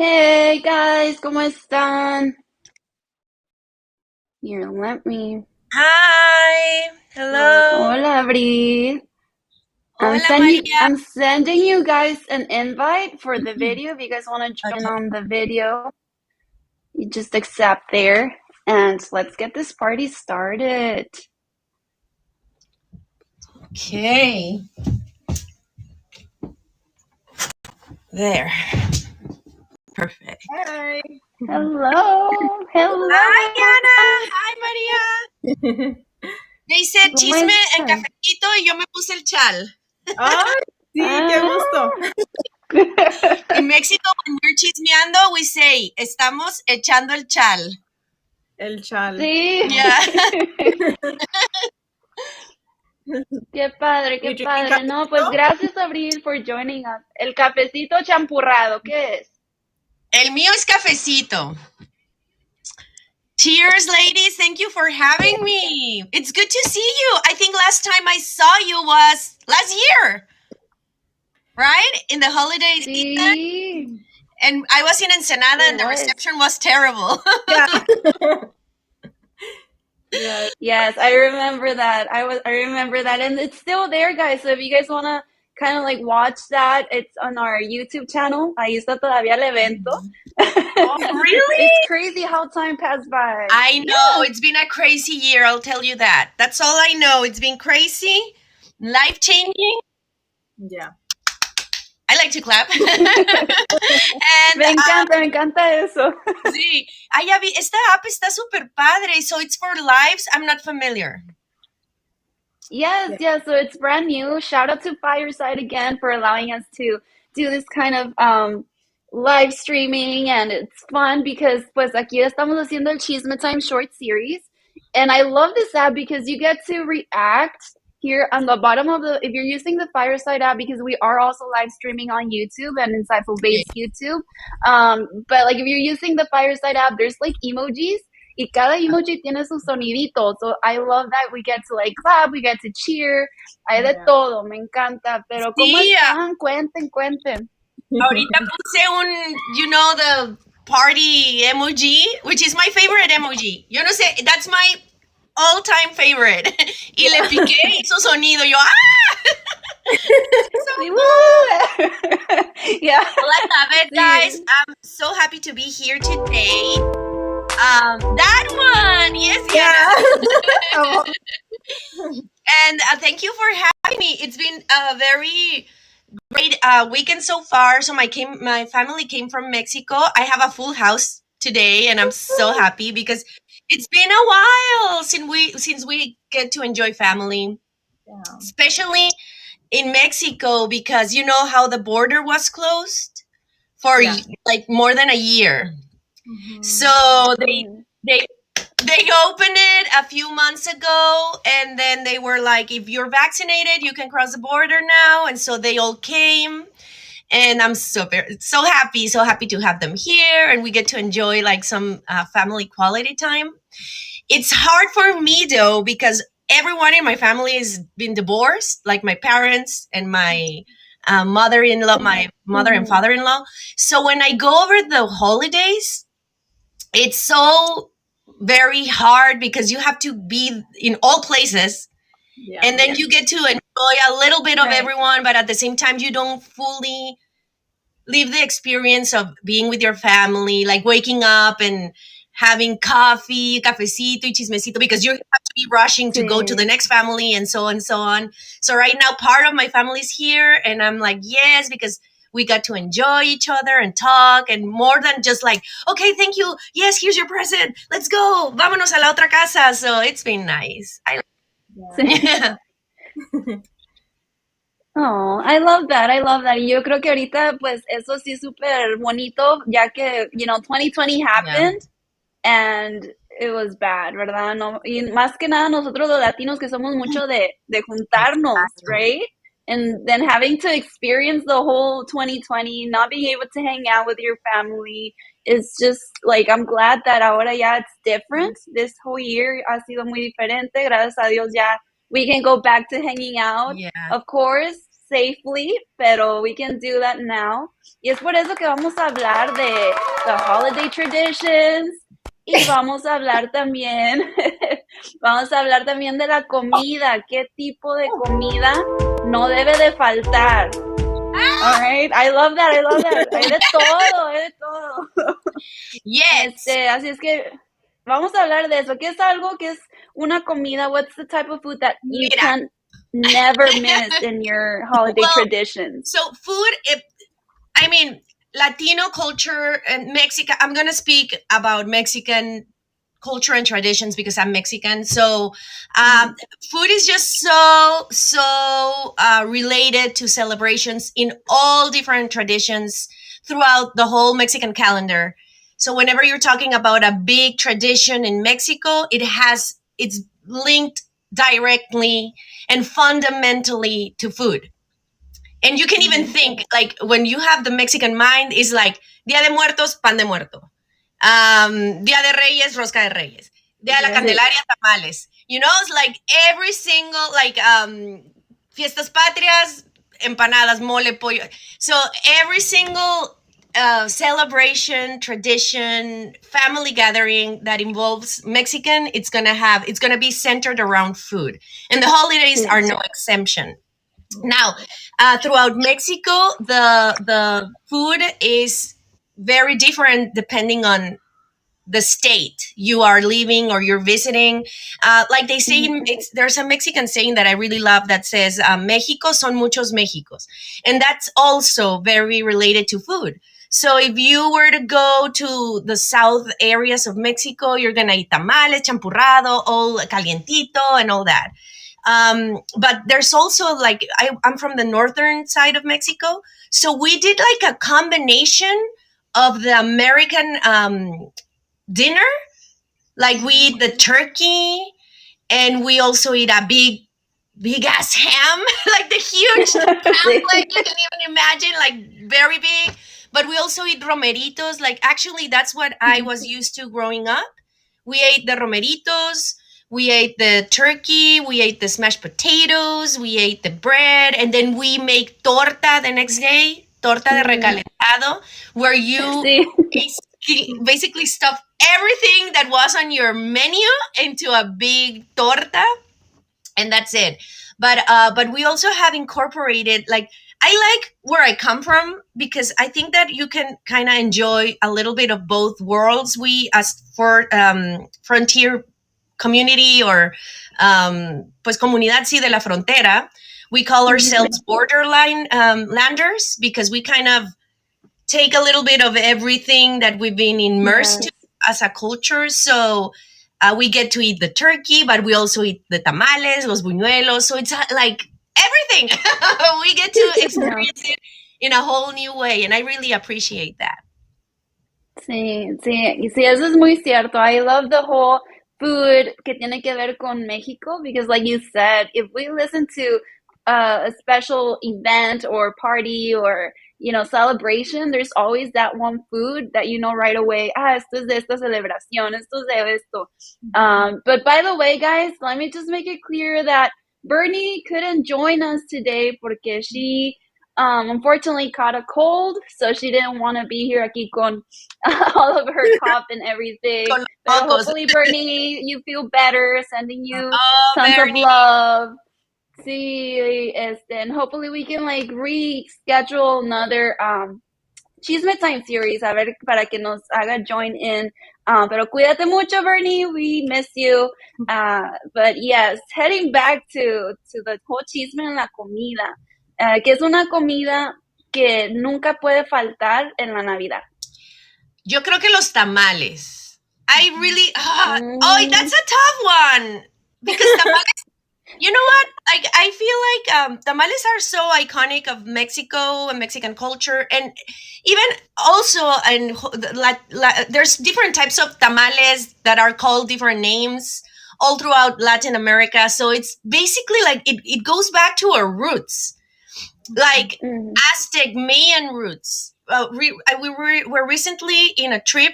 Hey guys, ¿cómo están? Here, let me. Hi. Hello. Hola, Bri. Hola, María. I'm sending you guys an invite for the video. If you guys want to join Okay. on the video, you just accept there, and let's get this party started. Okay. There. Perfect. Hi. Hello, Hi, hello. Ana. Hi, María. They said ¿Cómo chisme and están? cafecito y yo me puse el chal. Ay, sí, qué Ah. gusto. In Mexico, when we're chismeando, we say, estamos echando el chal. El chal. Sí. Yeah. Qué padre, qué We drinking padre. No, pues cafecito? gracias, Abril, for joining us. El cafecito champurrado, ¿qué es? El mío es cafecito. Cheers, ladies. Thank you for having me. It's good to see you. I think last time I saw you was last year, right? In the holiday season. Sí, And I was in Ensenada it and the was. reception was terrible. Yeah. Yeah. Yes, I remember that. I remember that, and it's still there, guys. So if you guys wanna kind of like watch that, it's on our YouTube channel. Ahí está todavía el evento. Oh, really? It's crazy how time passed by. I know. Yeah. It's been a crazy year, I'll tell you that. That's all I know. It's been crazy, life changing. Yeah. I like to clap. Me And encanta eso. sí. Ay, ya vi, esta app está super padre. So it's for lives. I'm not familiar. Yes, yes. So it's brand new. Shout out to Fireside again for allowing us to do this kind of live streaming, and it's fun because pues aquí estamos haciendo el Chisme Time short series, and I love this app because you get to react here on the bottom of the if you're using the Fireside app because we are also live streaming on YouTube and Insightful Babes YouTube. But like if you're using the Fireside app, there's like emojis. Y cada emoji tiene su sonidito. So I love that we get to like clap, we get to cheer. Hay de Yeah. todo, me encanta. Pero ¿cómo Sí, están? Cuenten. ahorita puse the party emoji, which is my favorite emoji. Yo no sé, that's my all-time favorite. Y le piqué su sonido. Yo, Sí, woo! Yeah. I love it, Sí. guys. I'm so happy to be here today. That one, yes, Oh, And thank you for having me. It's been a very great weekend so far. So my family came from Mexico. I have a full house today, and I'm so happy because it's been a while since we get to enjoy family, yeah. especially in Mexico because you know how the border was closed for Yeah. like more than a year. Mhm. So they opened it a few months ago, and then they were like, if you're vaccinated, you can cross the border now. And so they all came, and I'm so happy to have them here, and we get to enjoy like some family quality time. It's hard for me though because everyone in my family has been divorced, like my parents and my mother-in-law, my mother and father-in-law. So when I go over the holidays, it's so very hard because you have to be in all places, Yeah. and then you get to enjoy a little bit of Right. everyone, but at the same time you don't fully live the experience of being with your family, like waking up and having coffee, cafecito y chismecito, because you have to be rushing to go to the Sí. next family and so on and so on. So right now part of my family's here, and I'm like, yes, because we got to enjoy each other and talk, and more than just like, okay, thank you, yes, here's your present, let's go, vámonos a la otra casa. So it's been nice. Yeah. Oh, I love that. I love that. Y yo creo que ahorita, pues, eso sí es súper bonito, ya que, 2020 happened and it was bad, ¿verdad? No, y más que nada nosotros los latinos que somos mucho de juntarnos, right? And then having to experience the whole 2020, not being able to hang out with your family, is just like, I'm glad that ahora ya it's different. This whole year ha sido muy diferente. Gracias a Dios ya we can go back to hanging out. Yeah. Of course, safely, pero we can do that now. Y es por eso que vamos a hablar de the holiday traditions y vamos a hablar también, vamos a hablar también de la comida, qué tipo de comida no debe de faltar. All right, I love that, I love that. Hay de todo, hay de todo. Yes. Así es que vamos a hablar de eso. ¿Qué es algo que es una comida? What's the type of food that you Mira. can never miss in your holiday traditions? So food, I mean, Latino culture and Mexican, I'm going to speak about Mexican culture and traditions because I'm Mexican. So food is just so related to celebrations in all different traditions throughout the whole Mexican calendar. So whenever you're talking about a big tradition in Mexico, it's linked directly and fundamentally to food. And you can even think, like, when you have the Mexican mind, is like Día de Muertos, pan de muerto. Día de Reyes, rosca de Reyes. Día de la Candelaria, tamales. You know, it's like every single, like, fiestas patrias, empanadas, mole, pollo. So every single celebration, tradition, family gathering that involves Mexican, it's gonna be centered around food. And the holidays are no exception. Now, throughout Mexico, the food is very different depending on the state you are living or you're visiting. Like they say, there's a Mexican saying that I really love that says, México son muchos Méxicos. And that's also very related to food. So if you were to go to the south areas of Mexico, you're going to eat tamales, champurrado, all calientito and all that. But there's also, like, I'm from the northern side of Mexico. So we did like a combination of the American dinner. Like we eat the turkey and we also eat a big ass ham, like the huge ham, like you can even imagine, like very big. But we also eat romeritos. Like actually that's what I was used to growing up. We ate the romeritos. We ate the turkey, we ate the smashed potatoes, we ate the bread, and then we make torta the next day, torta de recalentado, where you basically stuff everything that was on your menu into a big torta, and that's it. But we also have incorporated, like, I like where I come from because I think that you can kind of enjoy a little bit of both worlds. We, as for frontier community or pues comunidad sí de la frontera, we call ourselves borderline landers because we kind of take a little bit of everything that we've been immersed to as a culture. So we get to eat the turkey, but we also eat the tamales, los buñuelos. So it's like everything. We get to experience it in a whole new way. And I really appreciate that. Sí, eso es muy cierto. I love the whole food que tiene que ver con Mexico because, like you said, if we listen to a special event or party or celebration, there's always that one food that you know right away. Esto es de esta celebración. Esto es de esto. But by the way, guys, let me just make it clear that Bernie couldn't join us today porque she unfortunately caught a cold, so she didn't want to be here aquí con all of her cough and everything. But hopefully, Bernie, you feel better. Sending you tons of love. Sí, and hopefully we can like reschedule another Chisme Time series, a ver, para que nos haga join in. Pero cuídate mucho, Bernie. We miss you. But yes, heading back to the whole chisme en la comida. Que es una comida que nunca puede faltar en la Navidad. Yo creo que los tamales. I really, oh, that's a tough one. Because tamales, you know what? I feel like tamales are so iconic of Mexico and Mexican culture. And even also, there's different types of tamales that are called different names all throughout Latin America. So it's basically like, it goes back to our roots. Like Aztec Mayan roots. We were recently in a trip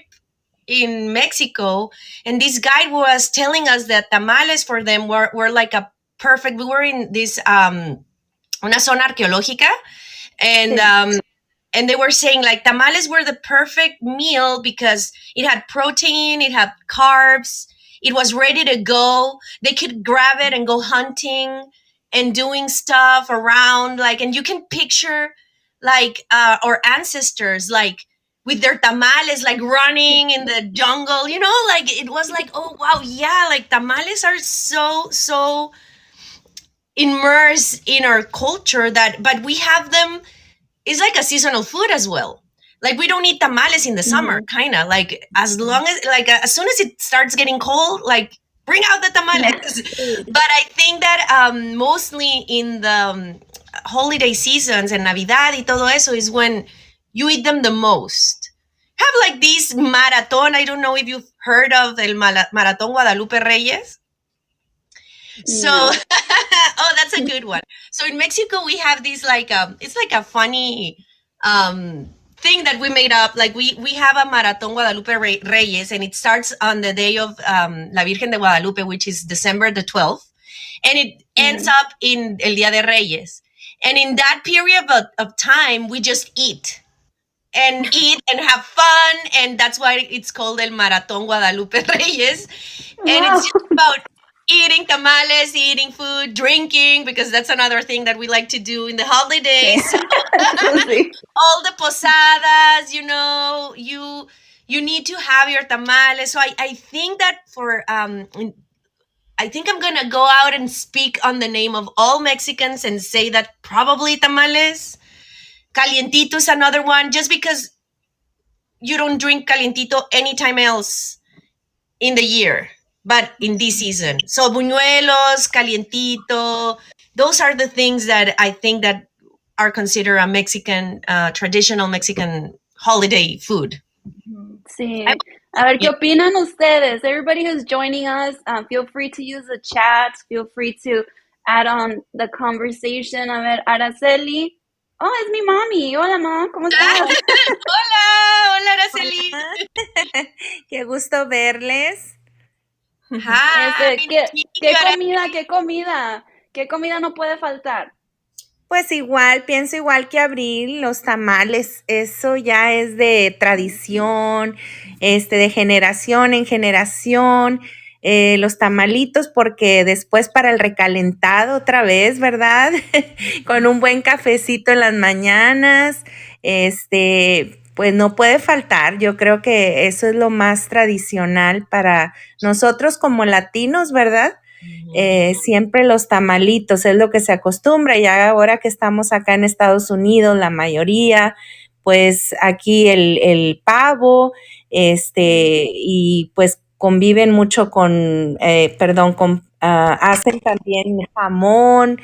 in Mexico, and this guide was telling us that tamales for them were like a perfect. We were in this una zona arqueológica, and Sí. and they were saying like tamales were the perfect meal because it had protein, it had carbs, it was ready to go. They could grab it and go hunting and doing stuff around, like, and you can picture like our ancestors like with their tamales like running in the jungle, you know, like it was like, oh wow, yeah, like tamales are so immersed in our culture that, but we have them, it's like a seasonal food as well. Like we don't eat tamales in the summer, Mhm. kind of like as long as like as soon as it starts getting cold, like bring out the tamales. But I think that mostly in the holiday seasons and Navidad y todo eso is when you eat them the most. Have like this marathon. I don't know if you've heard of el Marathon Guadalupe Reyes. So, No. oh, that's a good one. So in Mexico, we have these like it's like a funny thing that we made up. Like we have a Marathon Guadalupe Reyes, and it starts on the day of La Virgen de Guadalupe, which is December the 12th, and it ends Mhm. up in El Día de Reyes. And in that period of time, we just eat and have fun, and that's why it's called El Marathon Guadalupe Reyes. And it's Wow. just about eating tamales, eating food, drinking, because that's another thing that we like to do in the Sí. holidays. So Eso sí. all the posadas, you know, you need to have your tamales. So I think that for I think I'm gonna go out and speak on the name of all Mexicans and say that probably tamales. Calientito is another one, just because you don't drink calientito anytime else in the year, but in this season. So buñuelos, calientito, those are the things that I think that are considered a Mexican, traditional Mexican holiday food. I, Sí. A ver, ¿qué yeah. opinan ustedes? Everybody who's joining us, feel free to use the chat. Feel free to add on the conversation. A ver, Araceli. Oh, es mi mami. Hola, mamá. ¿Cómo estás? Hola, hola Araceli. Qué gusto verles. Hi, ¿Qué, thank you, qué comida, Araceli. qué comida? ¿Qué comida no puede faltar? Pues igual, pienso igual que Abril, los tamales, eso ya es de tradición, de generación en generación, los tamalitos, porque después para el recalentado otra vez, ¿verdad? Con un buen cafecito en las mañanas, pues no puede faltar. Yo creo que eso es lo más tradicional para nosotros como latinos, ¿verdad? Siempre los tamalitos es lo que se acostumbra, y ahora que estamos acá en Estados Unidos, la mayoría, pues aquí el pavo, y pues conviven mucho hacen también jamón,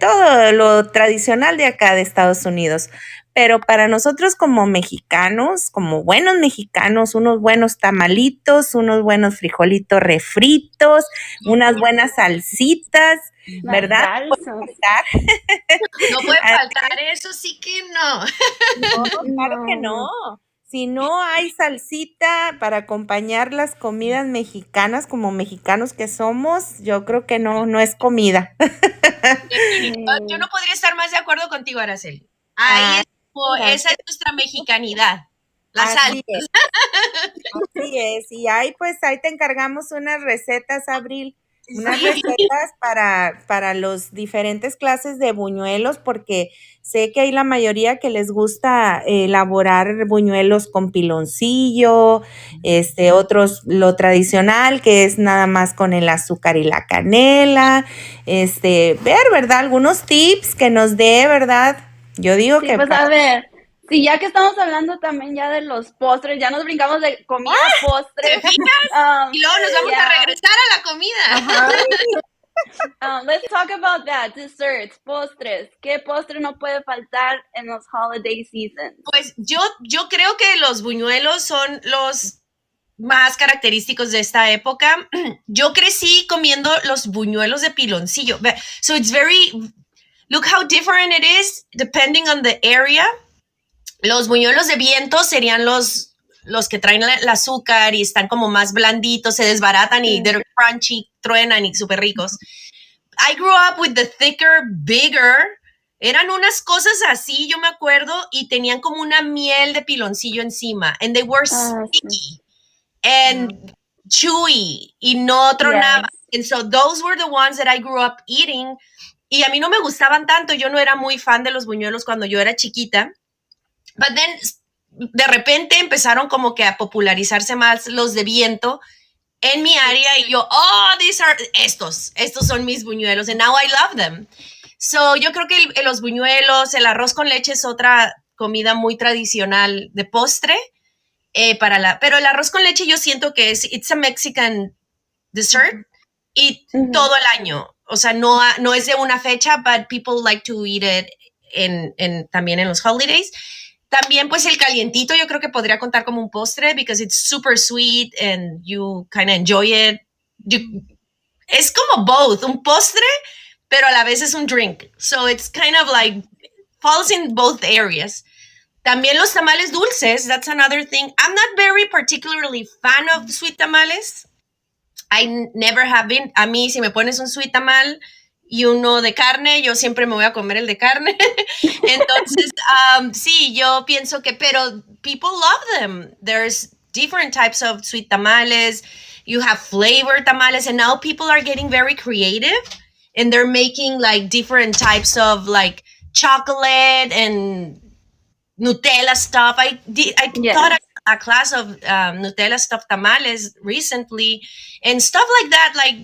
todo lo tradicional de acá de Estados Unidos. Pero para nosotros como mexicanos, como buenos mexicanos, unos buenos tamalitos, unos buenos frijolitos refritos, unas buenas salsitas, Las ¿verdad? No puede salsas. faltar. No puede faltar, eso sí que no. No, claro que No. no. Si no hay salsita para acompañar las comidas mexicanas, como mexicanos que somos, yo creo que no es comida. Yo no Sí. podría estar más de acuerdo contigo, Araceli. Ahí Ah, es esa es nuestra mexicanidad. La sal. así es. Así es, y ahí ahí te encargamos unas recetas, Abril, unas Sí. recetas para los diferentes clases de buñuelos, porque sé que hay la mayoría que les gusta elaborar buñuelos con piloncillo, otros lo tradicional, que es nada más con el azúcar y la canela, ¿verdad? Algunos tips que nos dé, ¿verdad? Yo digo Sí, que pues a ver, sí, ya que estamos hablando también ya de los postres, ya nos brincamos de comida a ¿Te postres. fijas? Y luego nos vamos a Yeah. regresar a la comida. Let's talk about that. Desserts, postres. ¿Qué postre no puede faltar en los holiday seasons? Pues yo creo que los buñuelos son los más característicos de esta época. Yo crecí comiendo los buñuelos de piloncillo. So it's very, look how different it is depending on the area. Los buñuelos de viento serían los que traen el azúcar y están como más blanditos, se desbaratan y they're crunchy, truenan y súper ricos. I grew up with the thicker, bigger. Eran unas cosas así, yo me acuerdo, y tenían como una miel de piloncillo encima. And they were Sí. sticky and chewy y no tronaban. Yes. And so those were the ones that I grew up eating. Y a mí no me gustaban tanto. Yo no era muy fan de los buñuelos cuando yo era chiquita. But then, de repente empezaron como que a popularizarse más los de viento en mi área y yo, oh, estos son mis buñuelos and now I love them. So yo creo que los buñuelos, el arroz con leche es otra comida muy tradicional de postre. Pero el arroz con leche yo siento que it's a Mexican dessert y todo el año. O sea, no es de una fecha, but people like to eat it también en los holidays. También, pues, el calientito yo creo que podría contar como un postre because it's super sweet and you kind of enjoy it. Es como both, un postre, pero a la vez es un drink. So it's kind of like falls in both areas. También los tamales dulces, that's another thing. I'm not very particularly fan of sweet tamales. I never have been. A mí, si me pones un sweet tamal y uno de carne, yo siempre me voy a comer el de carne. Entonces, sí, yo pienso que, pero people love them. There's different types of sweet tamales. You have flavored tamales, and now people are getting very creative, and they're making like different types of like chocolate and Nutella stuff. I taught a class of Nutella stuffed tamales recently and stuff like that, like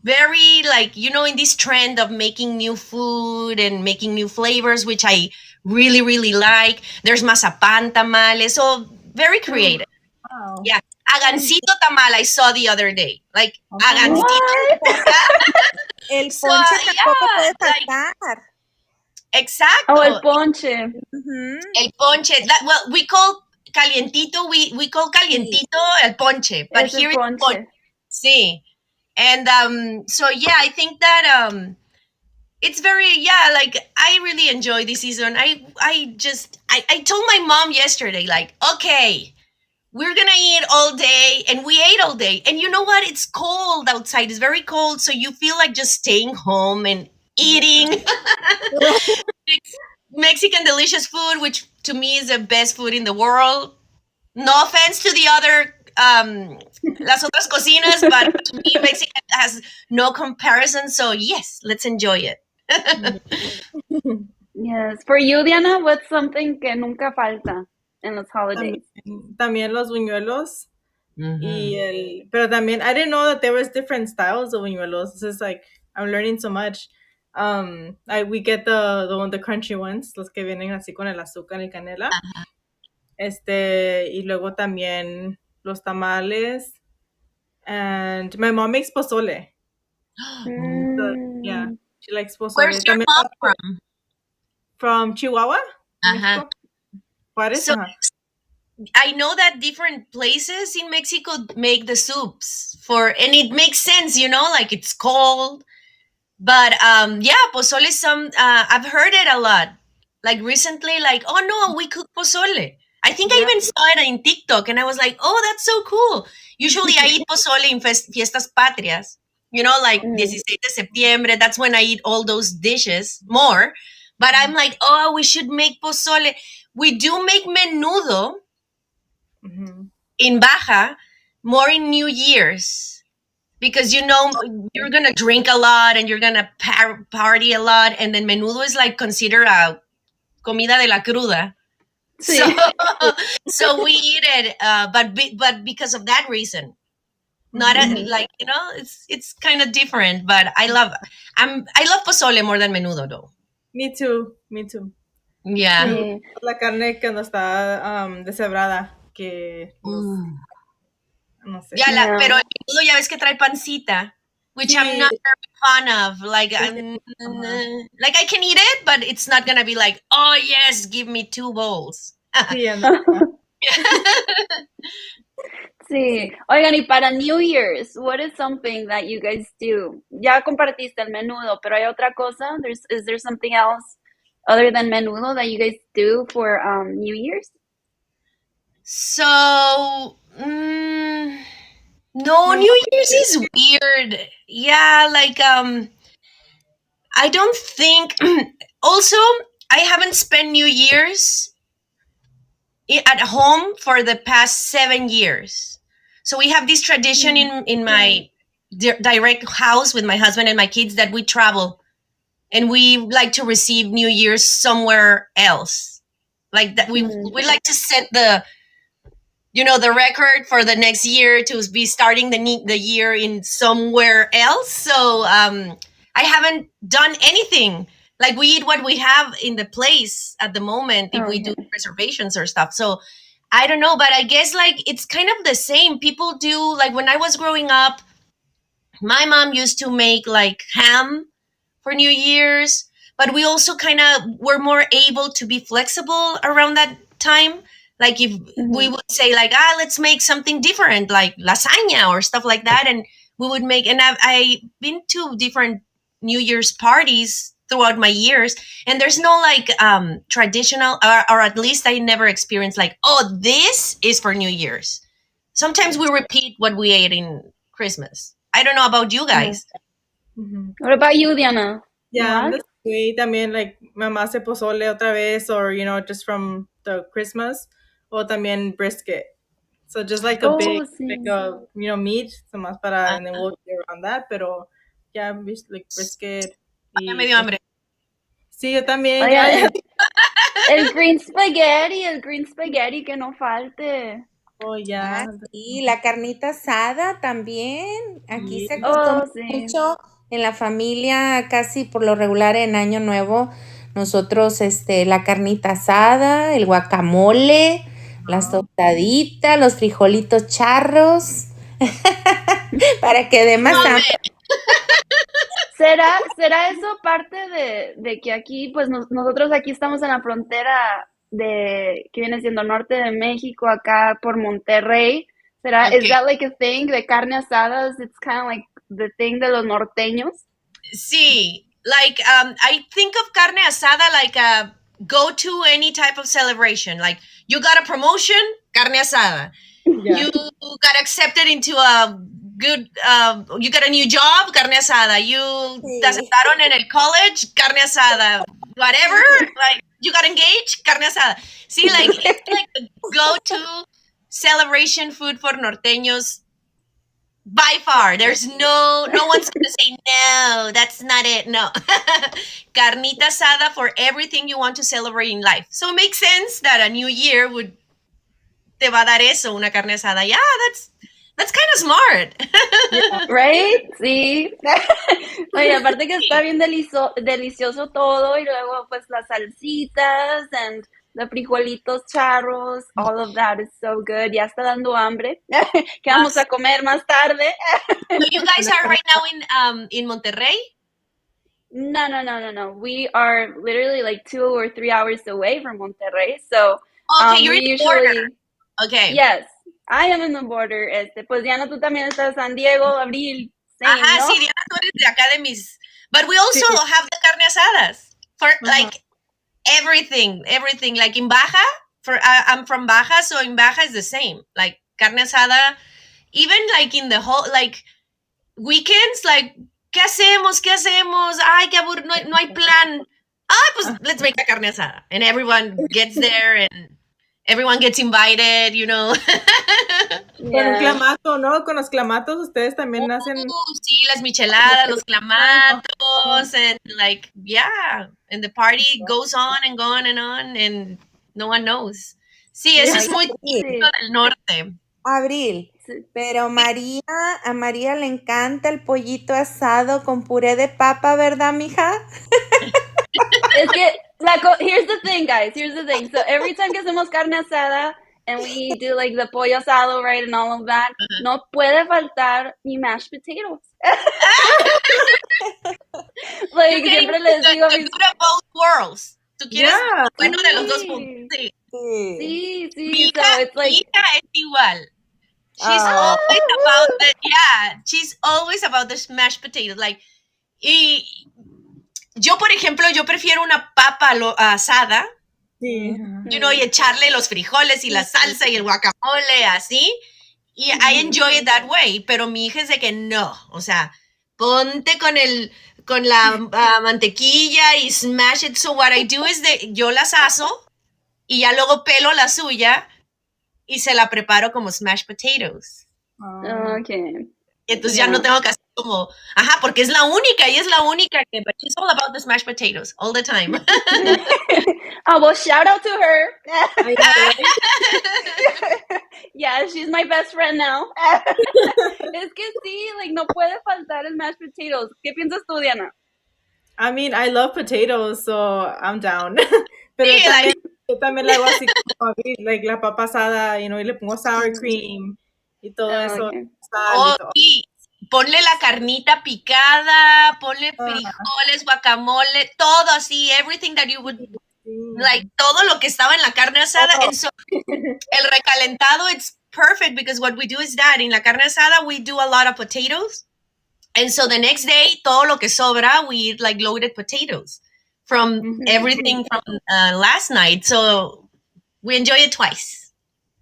very like, in this trend of making new food and making new flavors, which I really, really like. There's mazapan tamales, so very creative. Wow. Yeah. Agancito tamal I saw the other day. Like, agancito. El ponche tampoco puede faltar. Exacto. Oh, el ponche. El ponche. We call calientito, we call calientito el ponche, but es here el ponche. It's ponche. Sí. And so yeah, I think that it's very, like, I really enjoy this season. I told my mom yesterday, like, okay, we're gonna eat all day, and we ate all day. And you know what? It's cold outside. It's very cold, so you feel like just staying home and eating Mexican delicious food, which to me is the best food in the world. No offense to the other las otras cocinas, but to me Mexican has no comparison. So yes, let's enjoy it. Yes. For you, Diana, what's something que nunca falta en los holidays? También los buñuelos. Pero también, I didn't know that there was different styles of buñuelos. This is like, I'm learning so much. We get the crunchy ones, los que vienen así con el azúcar y canela. Y luego también los tamales. And my mom makes pozole. So, yeah, she likes pozole. Where's your mom from? From Chihuahua, Mexico. So, I know that different places in Mexico make the soups and it makes sense, like it's cold. But pozole is I've heard it a lot. Like recently, like, oh no, we cook pozole. I think I even saw it in TikTok and I was like, oh, that's so cool. Usually I eat pozole in fiestas patrias, like 16 de septiembre. That's when I eat all those dishes more. But I'm like, oh, we should make pozole. We do make menudo in Baja, more in New Year's. Because, you're going to drink a lot and you're going to party a lot. And then menudo is like considered a comida de la cruda. Sí. So we eat it, but because of that reason. Not it's kind of different, but I love pozole more than menudo though. Me too. Yeah. Sí. La carne cuando está deshebrada, que no sé. Pero el menudo ya ves que trae pancita, which I'm not very fan of. Like, like I can eat it, but it's not gonna be like, oh yes, give me 2 bowls. Sí. Oigan, y para New Year's, what is something that you guys do? Ya compartiste el menudo, pero hay otra cosa? Is there something else other than menudo that you guys do for New Year's? So, no, New Year's is weird. Yeah, like I don't think. Also, I haven't spent New Year's at home for the past 7 years. So we have this tradition in my direct house with my husband and my kids that we travel and we like to receive New Year's somewhere else. Like that, we like to set the record for the next year to be starting the year in somewhere else. So I haven't done anything. Like we eat what we have in the place at the moment if we do reservations or stuff. So I don't know, but I guess like it's kind of the same. People do, like when I was growing up, my mom used to make like ham for New Year's, but we also kind of were more able to be flexible around that time. Like if we would say like, let's make something different, like lasagna or stuff like that, and we would make. And I've been to different New Year's parties throughout my years, and there's no like traditional, or at least I never experienced like, oh, this is for New Year's. Sometimes we repeat what we ate in Christmas. I don't know about you guys. What about you, Diana? Yeah, I'm the same. También, like, mamá hace pozole otra vez, or, just from the Christmas, or también brisket. So just like a big, like a, meat, so más para, and then we'll get around that, pero, yeah, like brisket. Ya me dio hambre. Sí, yo también. El green spaghetti, que no falte. Oh, yeah. Sí, la carnita asada también. Aquí se acostumbra mucho en la familia, casi por lo regular en Año Nuevo. Nosotros, la carnita asada, el guacamole, las tostaditas, los frijolitos charros, para que dé más hambre. ¿Será eso parte de que aquí, pues nosotros aquí estamos en la frontera que viene siendo norte de México, acá por Monterrey? Is that like a thing, de carne asadas? It's kind of like the thing de los norteños? Sí, like I think of carne asada like a go to any type of celebration. Like you got a promotion, carne asada. Yeah. You got accepted into a good, you got a new job, carne asada. You te aceptaron en el college, carne asada. Whatever, like you got engaged, carne asada. See, like it's like a go-to celebration food for norteños. By far, there's no one's gonna say no, that's not it. No, carnita asada for everything you want to celebrate in life. So it makes sense that a new year te va a dar eso, una carne asada. Yeah, that's kind of smart. Yeah, right? Sí. Oye, aparte que está bien delicioso todo, y luego pues las salsitas and the frijolitos charros, all of that is so good. Ya está dando hambre. ¿Qué vamos a comer más tarde? So you guys are right now in Monterrey? No. We are literally like 2 or 3 hours away from Monterrey. So okay, you're in the border. Okay. Yes, I am in the border. Pues Diana, tú también estás en San Diego, Abril. Same, ajá, ¿no? sí, Diana, tú eres de acá de mis. But we also have the carne asadas for like everything. Like in Baja, I'm from Baja, so in Baja is the same. Like carne asada, even like in the whole like weekends, like ¿qué hacemos? Ay, qué aburrido, no hay plan. Pues let's make a carne asada, and everyone gets there and everyone gets invited, you know. Con un clamato, ¿no? Con los clamatos ustedes también hacen. Sí, las micheladas, los clamatos, and like, yeah, and the party goes on and on and on, and no one knows. Sí, eso es muy típico del norte. Abril, pero a María le encanta el pollito asado con puré de papa, ¿verdad, mija? Es que, here's the thing, guys. So every time que hacemos carne asada and we do like the pollo asado, right, and all of that, no puede faltar mi mashed potatoes. Like, siempre les digo the good of both worlds. ¿Tú quieres bueno de los dos puntos? Sí. Mija, So it's like, Mija es igual. She's always about the mashed potatoes. Like, yo, por ejemplo, prefiero una papa asada, y echarle los frijoles y la salsa y el guacamole, así, y I enjoy it that way, pero mi hija es de que no, o sea, ponte con la mantequilla y smash it. So what I do is yo las aso y ya luego pelo la suya y se la preparo como smashed potatoes. Okay. Entonces ya no tengo que hacer como, porque es la única que, but she's all about the smashed potatoes all the time. Oh, well, shout out to her. Yeah, she's my best friend now. Es que sí, like, no puede faltar el mashed potatoes. ¿Qué piensas tú, Diana? I mean, I love potatoes, so I'm down. Pero sí, yo también la hago así como like la papa asada, y le pongo sour cream y todo eso. Okay. Oh, sí. Ponle la carnita picada, ponle frijoles, guacamole, todo así, everything that you would like, todo lo que estaba en la carne asada. And so, el recalentado, it's perfect because what we do is that in la carne asada, we do a lot of potatoes. And so the next day, todo lo que sobra, we eat like loaded potatoes from everything from last night. So we enjoy it twice,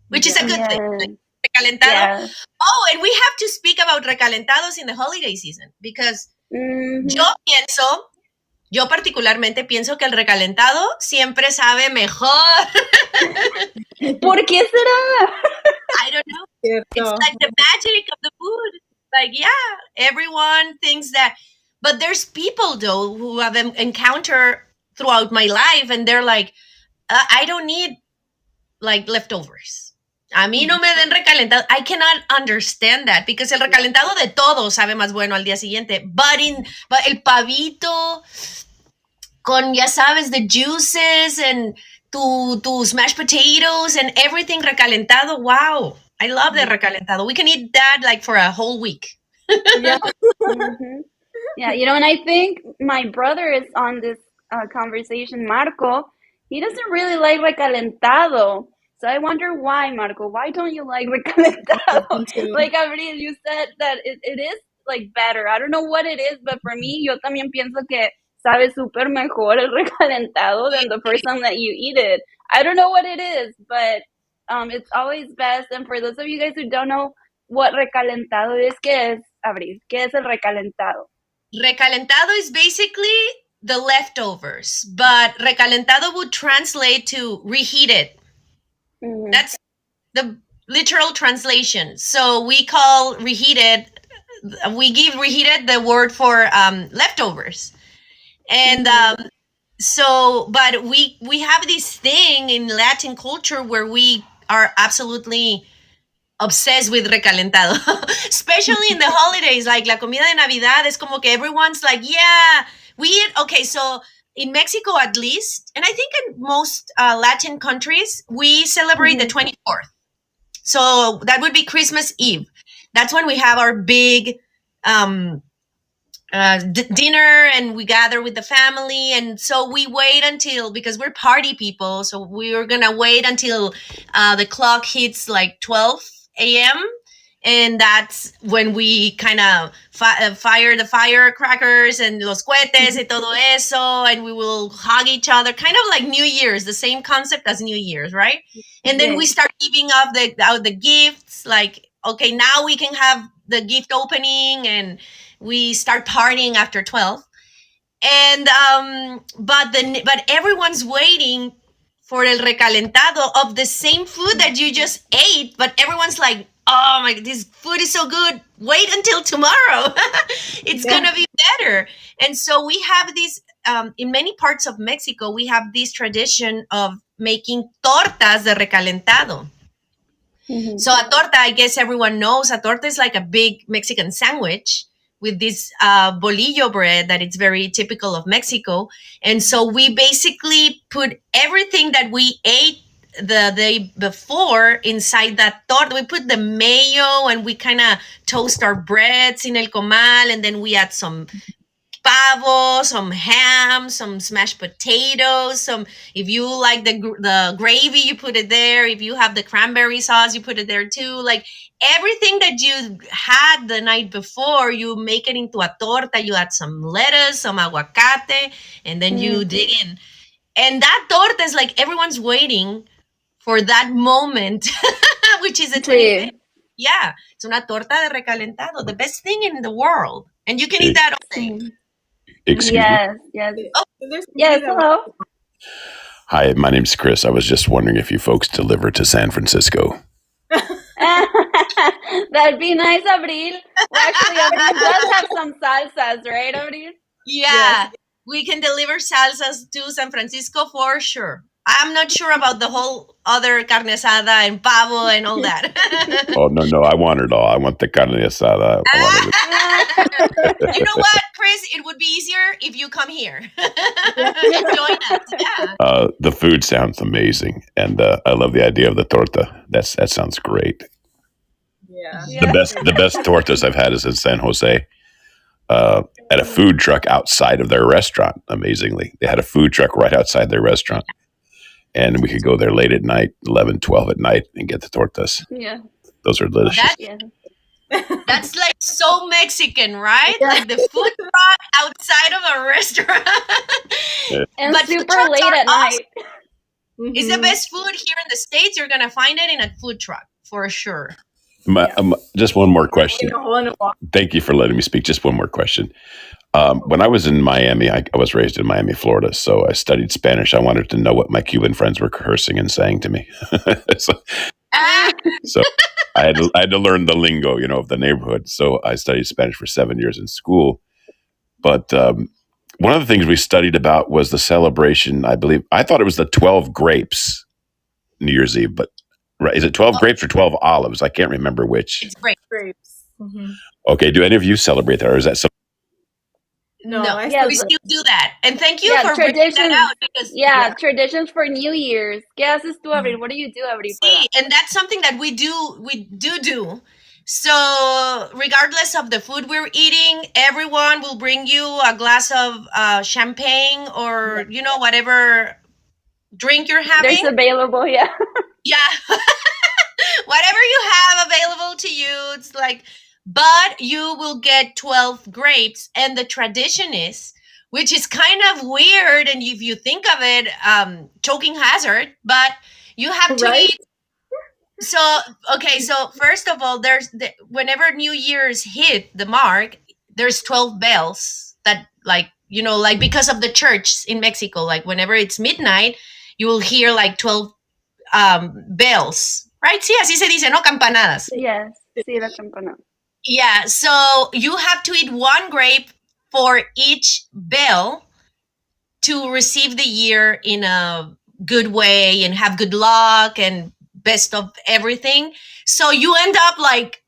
which is a good thing. Like, recalentado. Yeah. Oh, and we have to speak about recalentados in the holiday season because yo particularmente pienso que el recalentado siempre sabe mejor. ¿Por qué será? I don't know. It's like the magic of the food. Like, yeah, everyone thinks that. But there's people, though, who have encountered throughout my life, and they're like, I don't need, like, leftovers. A mí no me den recalentado. I cannot understand that, because el recalentado de todo sabe más bueno al día siguiente. But el pavito con, ya sabes, the juices and tu mashed potatoes and everything recalentado, wow. I love the recalentado. We can eat that like for a whole week. Yeah. Yeah, and I think my brother is on this conversation, Marco. He doesn't really like recalentado. So I wonder why, Marco. Why don't you like recalentado? Like, Abril, you said that it is like better. I don't know what it is, but for me, yo también pienso que sabe súper mejor el recalentado than the first time that you eat it. I don't know what it is, but it's always best. And for those of you guys who don't know what recalentado is, ¿qué es, Abril? ¿Qué es el recalentado? Recalentado is basically the leftovers, but recalentado would translate to reheated. That's the literal translation. So we call reheated, we give reheated the word for leftovers. And but we have this thing in Latin culture where we are absolutely obsessed with recalentado, especially in the holidays, like la comida de Navidad es como que everyone's like, yeah, we eat. Okay, so in Mexico at least, and I think in most Latin countries, we celebrate the 24th. So that would be Christmas Eve. That's when we have our big dinner, and we gather with the family. And so we wait until, because we're party people, so we're gonna wait until the clock hits like 12 a.m. And that's when we kind of fire the firecrackers and los cohetes y todo eso, and we will hug each other, kind of like New Year's, the same concept as New Year's, right? And then we start giving out the gifts, like, okay, now we can have the gift opening, and we start partying after 12. And but everyone's waiting for el recalentado of the same food that you just ate, but everyone's like, oh my, this food is so good, wait until tomorrow. It's gonna be better. And so we have this in many parts of Mexico, we have this tradition of making tortas de recalentado. So a torta, I guess everyone knows, a torta is like a big Mexican sandwich with this bolillo bread that it's very typical of Mexico. And so we basically put everything that we ate the day before inside that torta. We put the mayo, and we kind of toast our breads in el comal, and then we add some pavo, some ham, some smashed potatoes, if you like the gravy, you put it there. If you have the cranberry sauce, you put it there too. Like everything that you had the night before, you make it into a torta. You add some lettuce, some aguacate, and then you dig in. And that torta is like everyone's waiting for that moment, which is a 25th. Yeah, it's una torta de recalentado, the best thing in the world. And you can eat that all day. Excuse me? Yes. Oh, Yes, hello. Hi, my name's Chris. I was just wondering if you folks deliver to San Francisco. That'd be nice, Abril. Well, actually, Abril does have some salsas, right, Abril? Yeah, we can deliver salsas to San Francisco for sure. I'm not sure about the whole other carne asada and pavo and all that. Oh, no, I want it all. I want the carne asada. I want You know what, Chris? It would be easier if you come here and join us. Yeah. the food sounds amazing, and I love the idea of the torta. That sounds great. Yeah. The best tortas I've had is in San Jose. At a food truck outside of their restaurant. Amazingly, they had a food truck right outside their restaurant, and we could go there late at night, 11, 12 at night, and get the tortas. Yeah, those are delicious. That's like so Mexican, right? Like the food truck outside of a restaurant. and But super food trucks late are at night. It's the best food here in the States. You're gonna find it in a food truck for sure. Just one more question. Thank you for letting me speak. Just one more question. When I was in Miami, I was raised in Miami, Florida, so I studied Spanish. I wanted to know what my Cuban friends were cursing and saying to me. so I had to learn the lingo, of the neighborhood. So I studied Spanish for 7 years in school. But one of the things we studied about was the celebration. I thought it was the 12 grapes New Year's Eve, but right, is it 12 grapes or 12 olives? I can't remember which. It's grapes. Mm-hmm. Okay, do any of you celebrate that, or is that something? No, we still do that. And thank you for bringing that out. Because, traditions for New Year's. ¿Qué haces tú, Abril? What do you do, Abril? See, and that's something that we do. So regardless of the food we're eating, everyone will bring you a glass of champagne or, whatever drink you're having. There's available, yeah. Whatever you have available to you, it's like, but you will get 12 grapes. And the tradition is, which is kind of weird, and if you think of it, choking hazard, but you have to eat. So first of all, whenever New Year's hit the mark, there's 12 bells that because of the church in Mexico, like whenever it's midnight, you will hear like 12 bells, right? Sí, así se dice, no campanadas. Yes, sí, la campanada. Yeah, so you have to eat one grape for each bell to receive the year in a good way and have good luck and best of everything. So you end up like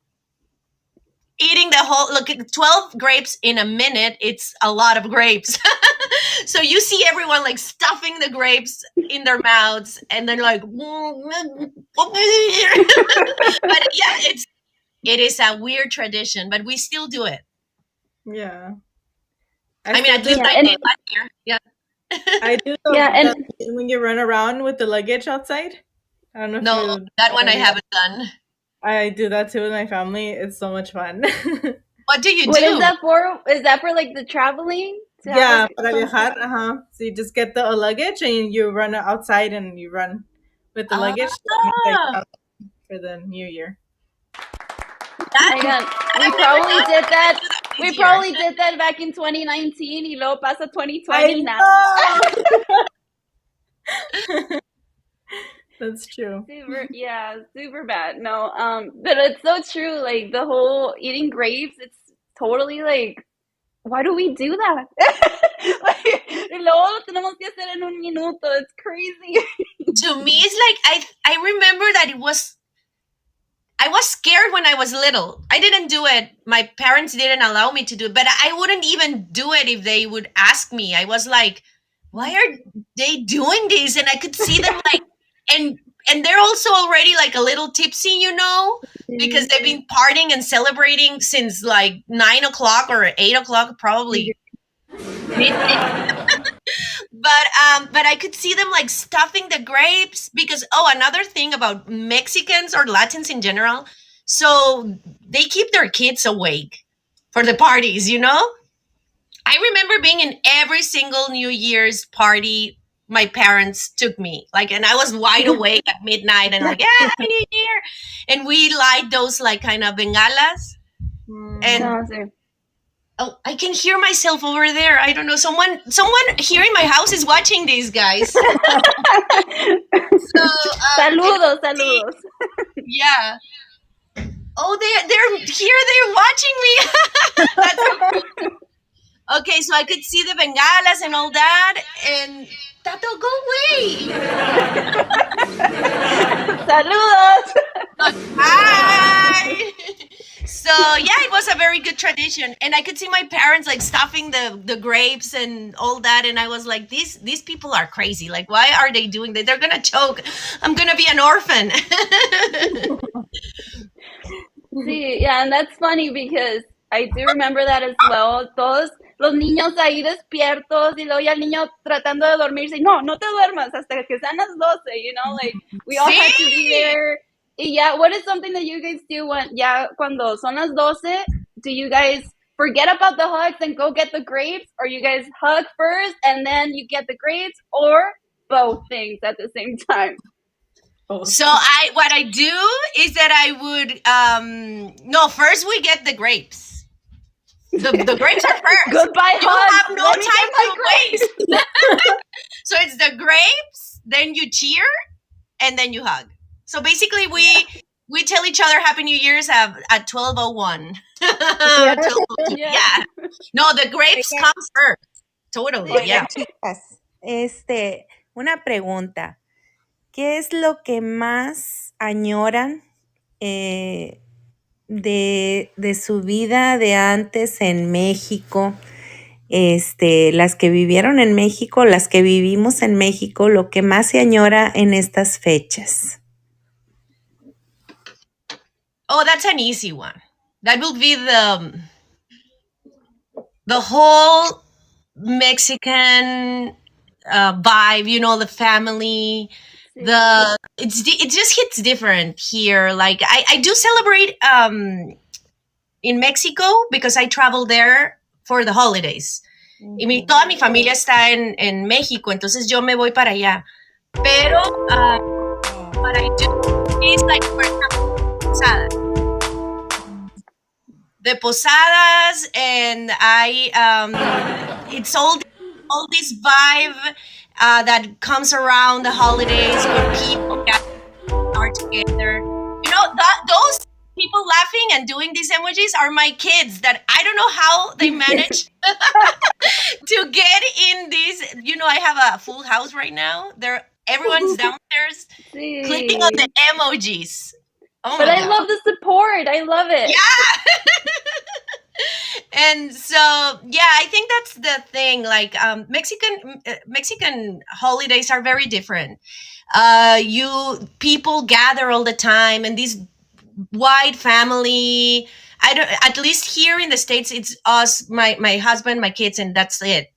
eating 12 grapes in a minute. It's a lot of grapes. So you see everyone like stuffing the grapes in their mouths and then like, but yeah, it is a weird tradition, but we still do it. Yeah. I do that last year. Yeah. I do. And when you run around with the luggage outside. I don't know. No, that one I haven't done. I do that too with my family. It's so much fun. What do you do? What is that for? Is that for like the traveling? Yeah, para viajar. So you just get the luggage and you run outside and you run with the luggage for the New Year. We probably did that. We probably did that back in 2019. Y luego pasa 2020 now. That's true. Super bad. No, but it's so true. Like the whole eating grapes, it's totally like, why do we do that? Luego lo tenemos que hacer en un minuto. It's crazy. To me, it's like I remember that I was scared when I was little. I didn't do it. My parents didn't allow me to do it, but I wouldn't even do it if they would ask me. I was like, why are they doing this? And I could see them like, and they're also already like a little tipsy, because they've been partying and celebrating since like 9 o'clock or 8 o'clock, probably. But I could see them like stuffing the grapes because, another thing about Mexicans or Latins in general, so they keep their kids awake for the parties, I remember being in every single New Year's party my parents took me, and I was wide awake at midnight and like, Happy New Year. And we light those like kind of bengalas. And Oh, I can hear myself over there. I don't know. Someone here in my house is watching these guys. So, saludos, saludos. Yeah. Oh, they're here. They're watching me. Okay, so I could see the bengalas and all that, and Tato, go away. Saludos. Hi. So yeah, it was a very good tradition, and I could see my parents like stuffing the grapes and all that, and I was like, these people are crazy. Like, why are they doing that? They're gonna choke. I'm gonna be an orphan. Sí, yeah, and that's funny because I do remember that as well. Todos los niños ahí despiertos y luego ya el niño tratando de dormirse. Y no, no te duermas hasta que sean las 12, you know, like we all had to be there. Y yeah, what is something that you guys do when, ya cuando son las 12? Do you guys forget about the hugs and go get the grapes? Or you guys hug first and then you get the grapes? Or both things at the same time? So what I do is that I would no, first we get the grapes. The grapes are first. Goodbye You hugs. have no time to waste. So it's the grapes, then you cheer, and then you hug. So basically we tell each other Happy New Year's at 12:01. Yeah. No, the grapes come first. Totally. Oigan, Yeah. chicas, una pregunta. ¿Qué es lo que más añoran de su vida de antes en México? Las que vivieron en México, las que vivimos en México, lo que más se añora en estas fechas. Oh, that's an easy one. That will be the whole Mexican vibe, you know, the family. It just hits different here. Like I do celebrate in Mexico because I travel there for the holidays. Y toda mi familia está en México, entonces yo me voy para allá. Pero what I do is like, for example, posadas. The posadas, and it's all this vibe that comes around the holidays where people are together. You know, those people laughing and doing these emojis are my kids that I don't know how they manage to get in these. You know, I have a full house right now. Everyone's downstairs clicking on the emojis. Oh but I love the support. I love it. Yeah. And so, yeah, I think that's the thing. Like Mexican holidays are very different. People gather all the time, and this wide family. At least here in the States, it's us, my husband, my kids, and that's it.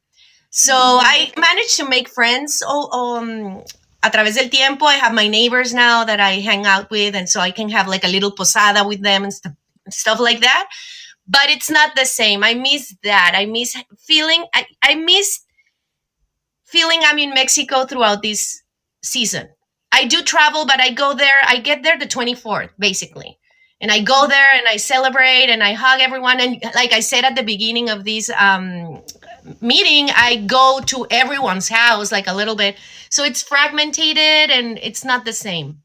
So I managed to make friends a través del tiempo. I have my neighbors now that I hang out with, and so I can have like a little posada with them and stuff like that. But it's not the same. I miss that. I miss feeling. I miss feeling I'm in Mexico throughout this season. I do travel, but I go there. I get there the 24th, basically. And I go there and I celebrate and I hug everyone. And like I said at the beginning of this meeting, I go to everyone's house like a little bit. So it's fragmented and it's not the same.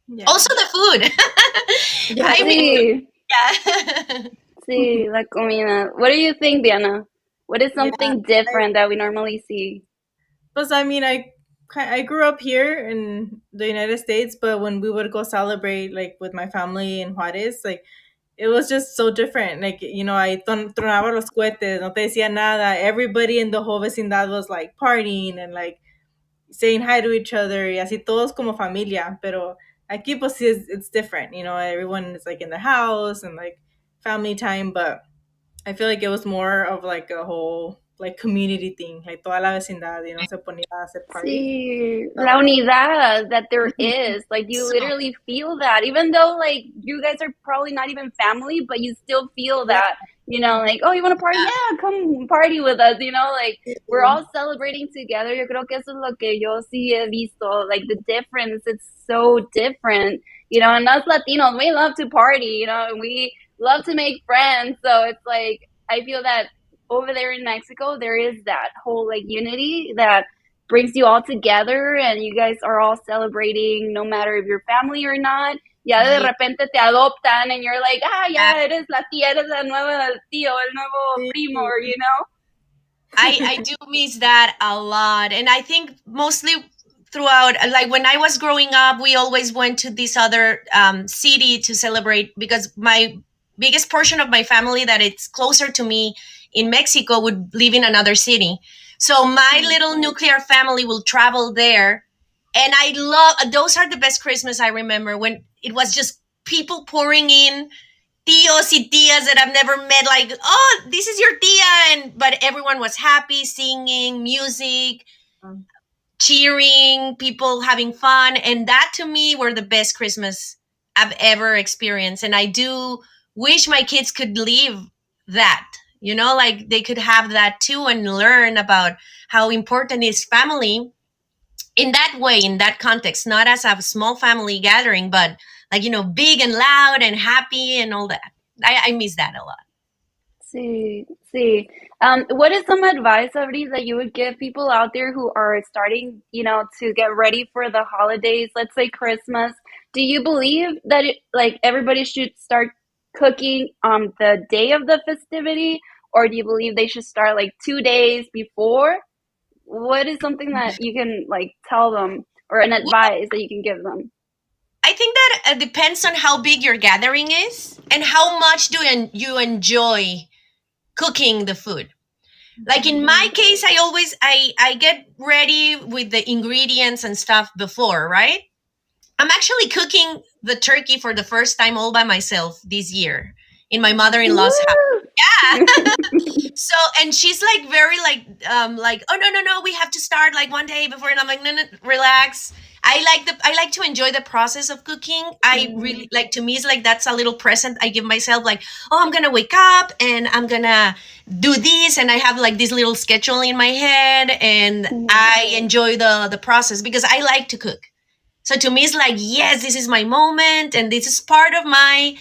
Yeah. Also the food. I mean, yeah. Sí, la comida. What do you think, Diana? What is something different that we normally see? Plus, I mean, I grew up here in the United States, but when we would go celebrate, like, with my family in Juarez, like, it was just so different. Like, you know, I tronaba los cohetes, no te decía nada. Everybody in the whole vecindad was, like, partying and, like, saying hi to each other. Y así todos como familia. Pero aquí, pues, it's different. You know, everyone is, like, in the house and, like, family time, but I feel like it was more of like a whole like community thing, like toda la vecindad, you know, se ponía a hacer party. Sí, la unidad that there is, like you literally feel that, even though like you guys are probably not even family, but you still feel that, you know, like, oh, you want to party? Yeah, come party with us, you know, like we're all celebrating together. Yo creo que eso es lo que yo sí he visto, like the difference, it's so different, you know, and us Latinos, we love to party, you know, and we love to make friends, so it's like I feel that over there in Mexico, there is that whole like unity that brings you all together, and you guys are all celebrating, no matter if you're family or not. Ya de Yeah. repente te adoptan, and you're like, ah, ya eres la tía, eres la nueva tío, el nuevo primo, you know? I do miss that a lot. And I think mostly throughout, like when I was growing up, we always went to this other city to celebrate, because my biggest portion of my family that it's closer to me in Mexico would live in another city. So my little nuclear family will travel there. And I love, those are the best Christmas I remember, when it was just people pouring in, tios y tias that I've never met, like, oh, this is your tia, but everyone was happy, singing, music, cheering, people having fun, and that to me were the best Christmas I've ever experienced. And I do wish my kids could live that, like they could have that too and learn about how important is family in that way, in that context, not as a small family gathering, but like, big and loud and happy and all that. I miss that a lot. Sí, sí. What is some advice, Avril, that you would give people out there who are starting, to get ready for the holidays, let's say Christmas? Do you believe that like everybody should start cooking on the day of the festivity, or do you believe they should start like 2 days before? What is something that you can like tell them, or an advice that you can give them? I think that it depends on how big your gathering is and how much do you enjoy cooking the food. Like in my case, I get ready with the ingredients and stuff before, right? I'm actually cooking the turkey for the first time all by myself this year in my mother-in-law's house. Yeah. So, and she's like very like oh no, we have to start like one day before, and I'm like, no, relax. I like to enjoy the process of cooking. I really like, to me it's like that's a little present I give myself, like, oh, I'm gonna wake up and I'm gonna do this, and I have like this little schedule in my head, and I enjoy the process because I like to cook. So to me it's like, yes, this is my moment, and this is part of my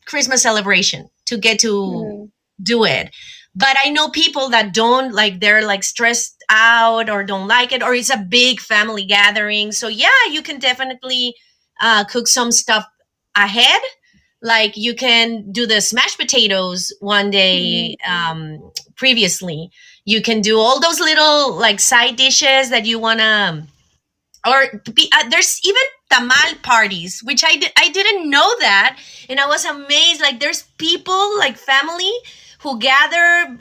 Christmas celebration to get to do it. But I know people that don't, like, they're like stressed out or don't like it, or it's a big family gathering. So yeah, you can definitely cook some stuff ahead. Like you can do the smashed potatoes one day previously. You can do all those little like side dishes that you want to, or there's even tamal parties, which I didn't know that, and I was amazed. Like there's people, like family, who gather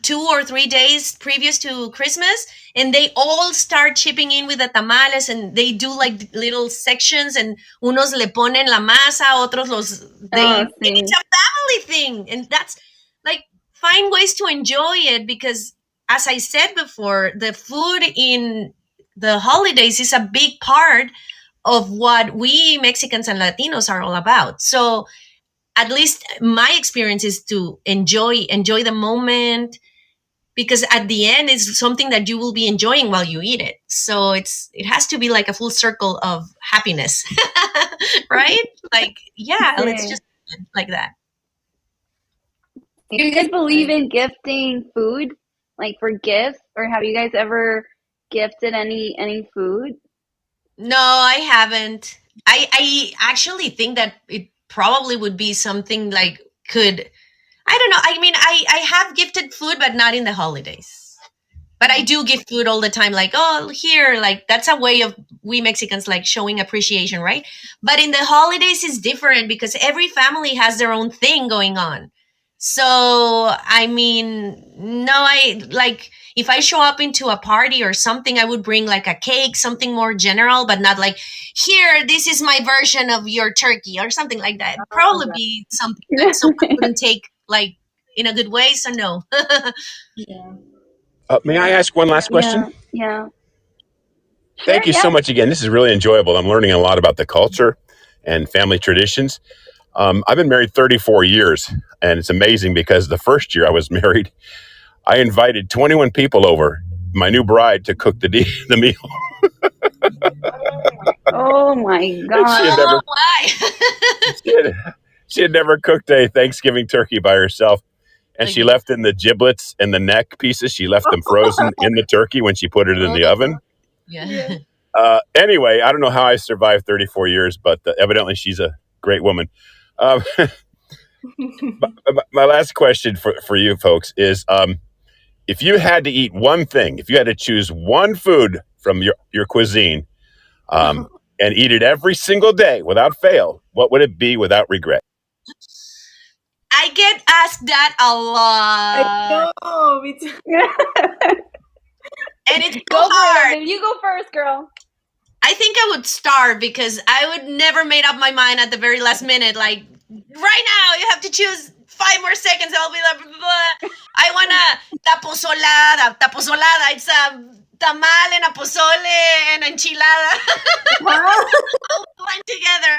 2 or 3 days previous to Christmas, and they all start chipping in with the tamales, and they do like little sections, and unos le ponen la masa, otros it's a family thing, and that's like, find ways to enjoy it, because as I said before, the food in the holidays is a big part of what we Mexicans and Latinos are all about. So at least my experience is to enjoy the moment, because at the end it's something that you will be enjoying while you eat it. So it has to be like a full circle of happiness. Right? Like, yeah, let's just like that. Do you guys believe in gifting food, like for gifts, or have you guys ever gifted any food? No, I haven't. I actually think that it probably would be something like, I don't know. I mean, I have gifted food, but not in the holidays. But I do give food all the time, like, oh, here, like that's a way of we Mexicans like showing appreciation, right? But in the holidays it's different because every family has their own thing going on. So, I mean, no, I like, if I show up into a party or something, I would bring like a cake, something more general, but not like, here, this is my version of your turkey or something like that. Probably be something that someone wouldn't take like in a good way. So no. May I ask one last question? Yeah. Thank you so much again. This is really enjoyable. I'm learning a lot about the culture and family traditions. I've been married 34 years, and it's amazing because the first year I was married, I invited 21 people over, my new bride, to cook the meal. Oh my God. Why? she had never cooked a Thanksgiving turkey by herself. And she left in the giblets and the neck pieces. She left them frozen in the turkey when she put it in the oven. Yeah. Anyway, I don't know how I survived 34 years, but evidently she's a great woman. My last question for you folks is, if you had to eat one thing, if you had to choose one food from your cuisine and eat it every single day without fail, what would it be without regret? I get asked that a lot. No, me too. And it's Go so for hard. it. You go first, girl. I think I would starve because I would never made up my mind at the very last minute. Like, right now, you have to choose 5 more seconds. I'll be like, blah, blah, blah. I want a taposolada. Taposolada. It's a tamal and a pozole and enchilada. All blend together.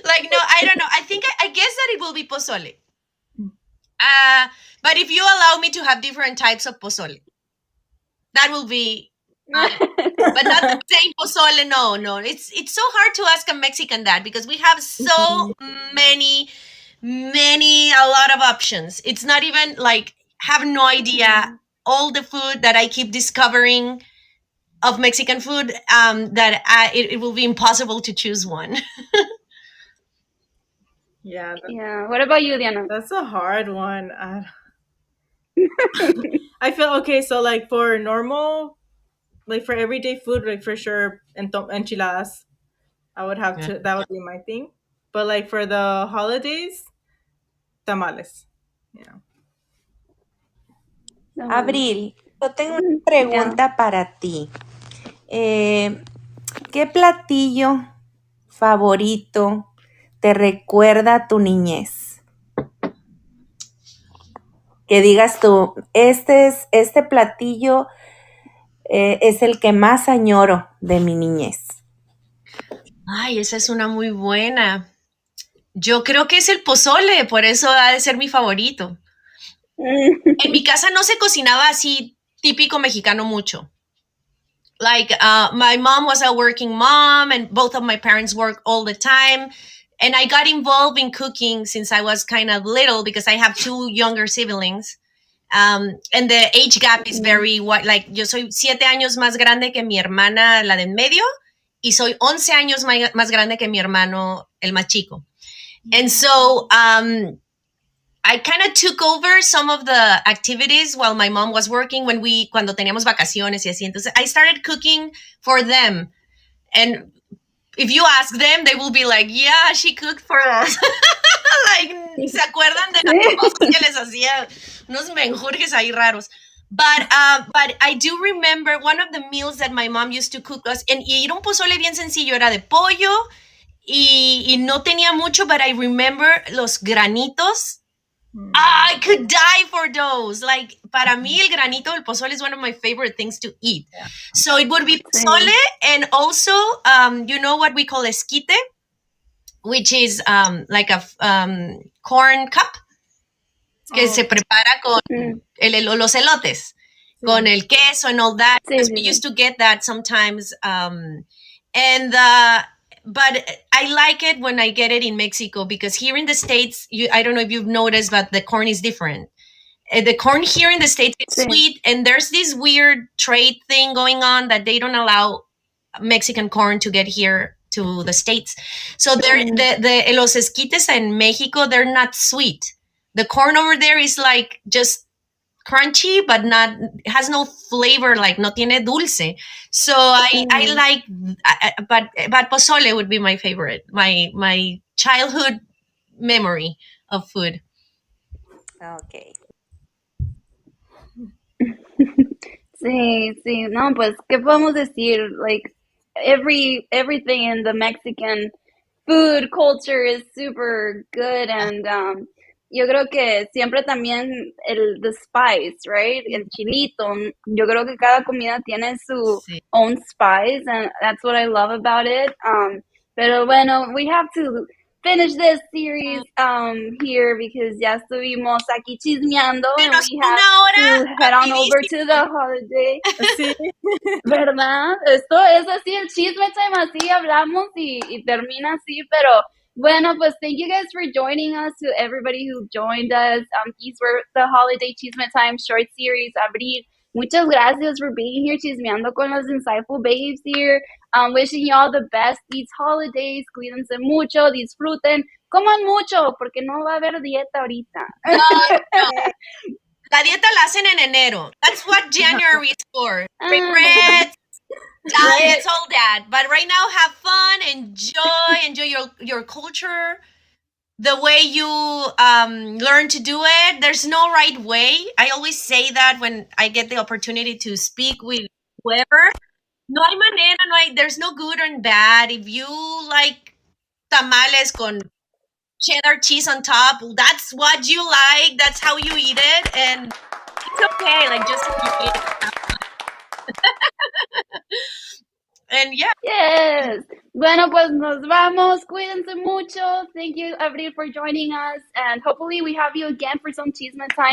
Like, no, I don't know. I think, I guess that it will be pozole. But if you allow me to have different types of pozole, that will be, but not the same pozole. No. It's so hard to ask a Mexican that because we have so many, a lot of options. It's not even like, have no idea all the food that I keep discovering of Mexican food, that it will be impossible to choose one. Yeah. Yeah. What about you, Diana? That's a hard one. I feel okay. So like for normal, like for everyday food, like for sure, enchiladas, I would have to. That would be my thing. But like for the holidays, tamales. Yeah. Abril, yo tengo una pregunta para ti. ¿Qué platillo favorito te recuerda a tu niñez? Que digas tú, este platillo es el que más añoro de mi niñez. Ay, esa es una muy buena. Yo creo que es el pozole, por eso ha de ser mi favorito. En mi casa no se cocinaba así típico mexicano mucho. Like, my mom was a working mom and both of my parents work all the time. And I got involved in cooking since I was kind of little because I have 2 younger siblings. And the age gap is very wide. Like, yo soy 7 años más grande que mi hermana, la de en medio, y soy 11 años más grande que mi hermano, el más chico. And so, I kind of took over some of the activities while my mom was working cuando teníamos vacaciones y así. Entonces, I started cooking for them. And if you ask them, they will be like, yeah, she cooked for us. Like, ¿se acuerdan de las cosas que les hacía? Unos menjurjes ahí raros. But I do remember one of the meals that my mom used to cook us, y era un pozole bien sencillo, era de pollo, y no tenía mucho, but I remember los granitos. I could die for those. Like, para mí el granito del pozole is one of my favorite things to eat. Yeah. So it would be pozole, and also, you know what we call esquite, which is like a corn cup que se prepara con los elotes, con el queso and all that. Because we used to get that sometimes, but I like it when I get it in Mexico because here in the States, I don't know if you've noticed, but the corn is different. The corn here in the States is sweet, and there's this weird trade thing going on that they don't allow Mexican corn to get here to the States. So los esquites in Mexico, they're not sweet. The corn over there is like just crunchy, but has no flavor, like no tiene dulce. So I like, but pozole would be my favorite, my childhood memory of food. Okay. Sí, no, pues, ¿qué podemos decir? Like, everything in the Mexican food culture is super good, and yo creo que siempre también the spice, right? El chilito. Yo creo que cada comida tiene su own spice, and that's what I love about it. Pero bueno, we have to finish this series here because ya estuvimos aquí chismeando, and we have to head on over to the holiday. Sí. ¿Verdad? Esto es así, el chisme time, así hablamos y termina así, pero Bueno, pues thank you guys for joining us, to everybody who joined us. These were the Holiday Chisme Time short series. Abril, muchas gracias for being here, chismeando con los Insightful Babes here. Wishing you all the best these holidays. Cuídense mucho, disfruten, coman mucho, porque no va a haber dieta ahorita. No. La dieta la hacen en enero. That's what January is for. Regrets, diets, all that. But right now, have fun, enjoy your culture, the way you learn to do it. There's no right way. I always say that when I get the opportunity to speak with whoever. No hay manera, there's no good or bad. If you like tamales con cheddar cheese on top, that's what you like. That's how you eat it, and it's okay. Like, just enjoy it. And yeah. Yes. Bueno, pues nos vamos. Cuídense mucho. Thank you, Abril, for joining us. And hopefully we have you again for some Chisme Time.